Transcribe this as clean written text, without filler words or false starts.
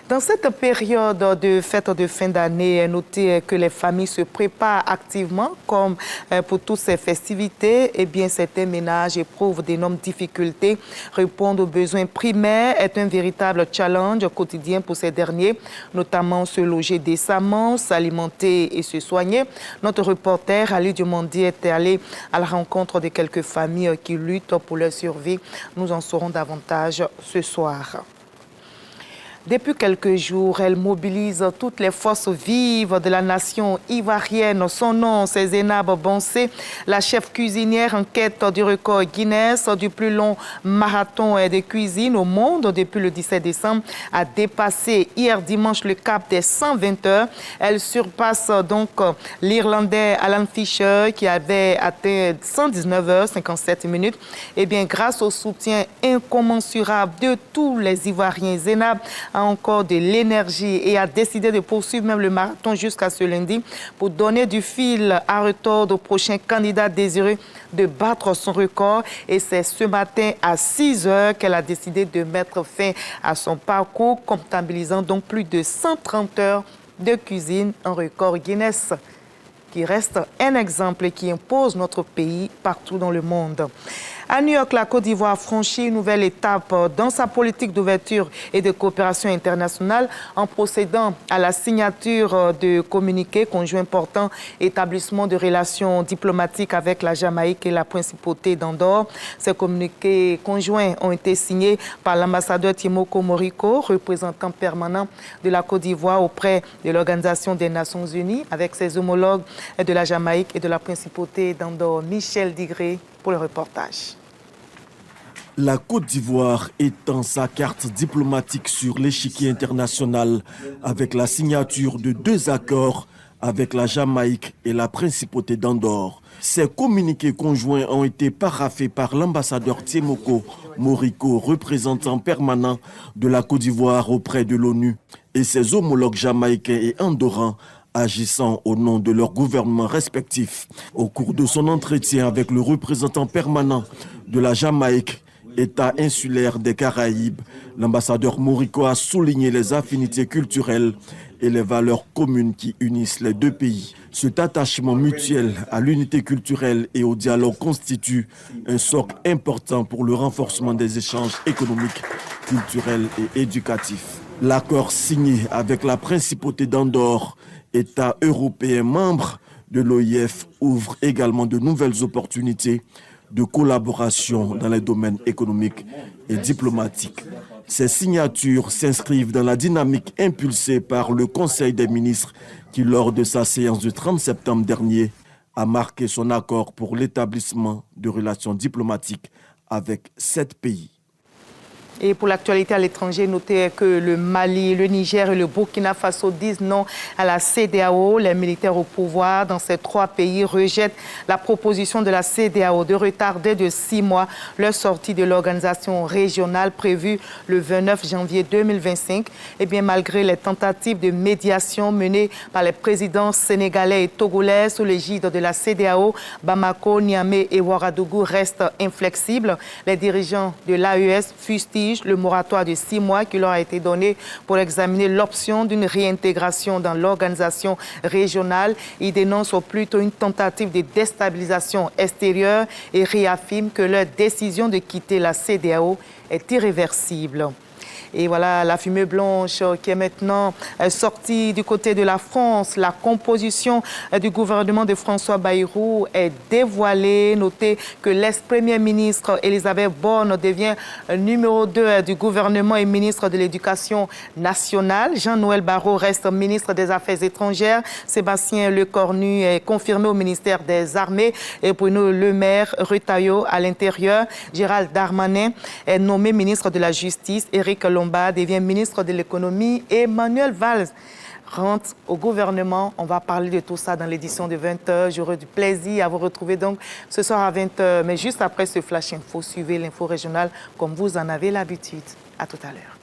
Dans cette période de fête de fin d'année, notez que les familles se préparent activement, comme pour toutes ces festivités. Eh bien, certains ménages éprouvent d'énormes difficultés. Répondre aux besoins primaires est un véritable challenge quotidien pour ces derniers, notamment se loger décemment, s'alimenter et se soigner. Notre reporter Ali Diomandi est allé à la rencontre de quelques familles qui luttent pour leur survie. Nous en saurons davantage ce soir. Depuis quelques jours, elle mobilise toutes les forces vives de la nation ivoirienne. Son nom, c'est Zainab Bonsé, la chef cuisinière en quête du record Guinness du plus long marathon de cuisine au monde depuis le 17 décembre, a dépassé hier dimanche le cap des 120 heures. Elle surpasse donc l'Irlandais Alan Fisher qui avait atteint 119 heures 57 minutes. Eh bien, grâce au soutien incommensurable de tous les Ivoiriens, Zainab a encore de l'énergie et a décidé de poursuivre même le marathon jusqu'à ce lundi pour donner du fil à retordre au prochain candidat désireux de battre son record. Et c'est ce matin à 6 heures qu'elle a décidé de mettre fin à son parcours, comptabilisant donc plus de 130 heures de cuisine, un record Guinness qui reste un exemple et qui impose notre pays partout dans le monde. À New York, la Côte d'Ivoire franchit une nouvelle étape dans sa politique d'ouverture et de coopération internationale en procédant à la signature de communiqués conjoints portant établissement de relations diplomatiques avec la Jamaïque et la principauté d'Andorre. Ces communiqués conjoints ont été signés par l'ambassadeur Thiemoko Moriko, représentant permanent de la Côte d'Ivoire auprès de l'Organisation des Nations Unies, avec ses homologues de la Jamaïque et de la principauté d'Andorre. Michel Digré pour le reportage. La Côte d'Ivoire étend sa carte diplomatique sur l'échiquier international avec la signature de 2 accords avec la Jamaïque et la principauté d'Andorre. Ces communiqués conjoints ont été paraphés par l'ambassadeur Thiemoko Moriko, représentant permanent de la Côte d'Ivoire auprès de l'ONU, et ses homologues jamaïcains et andorrans agissant au nom de leurs gouvernements respectifs. Au cours de son entretien avec le représentant permanent de la Jamaïque, État insulaire des Caraïbes, l'ambassadeur Moriko a souligné les affinités culturelles et les valeurs communes qui unissent les 2 pays. Cet attachement mutuel à l'unité culturelle et au dialogue constitue un socle important pour le renforcement des échanges économiques, culturels et éducatifs. L'accord signé avec la principauté d'Andorre, État européen membre de l'OIF, ouvre également de nouvelles opportunités de collaboration dans les domaines économiques et diplomatiques. Ces signatures s'inscrivent dans la dynamique impulsée par le Conseil des ministres qui, lors de sa séance du 30 septembre dernier, a marqué son accord pour l'établissement de relations diplomatiques avec 7 pays. Et pour l'actualité à l'étranger, notez que le Mali, le Niger et le Burkina Faso disent non à la CEDEAO. Les militaires au pouvoir dans ces 3 pays rejettent la proposition de la CEDEAO de retarder de 6 mois leur sortie de l'organisation régionale prévue le 29 janvier 2025. Et bien, malgré les tentatives de médiation menées par les présidents sénégalais et togolais sous l'égide de la CEDEAO, Bamako, Niamey et Ouagadougou restent inflexibles. Les dirigeants de l'AES fustigent le moratoire de 6 mois qui leur a été donné pour examiner l'option d'une réintégration dans l'organisation régionale. Ils dénoncent plutôt une tentative de déstabilisation extérieure et réaffirment que leur décision de quitter la CEDEAO est irréversible. Et voilà la fumée blanche qui est maintenant sortie du côté de la France. La composition du gouvernement de François Bayrou est dévoilée. Notez que l'ex-première ministre Elisabeth Borne devient numéro 2 du gouvernement et ministre de l'Éducation nationale. Jean-Noël Barrot reste ministre des Affaires étrangères. Sébastien Lecornu est confirmé au ministère des Armées. Et Bruno Le Maire Retailleau à l'Intérieur. Gérald Darmanin est nommé ministre de la Justice. Éric Lomba devient ministre de l'économie et Manuel Valls rentre au gouvernement. On va parler de tout ça dans l'édition de 20h. J'aurai du plaisir à vous retrouver donc ce soir à 20h. Mais juste après ce Flash Info, suivez l'info régionale comme vous en avez l'habitude. À tout à l'heure.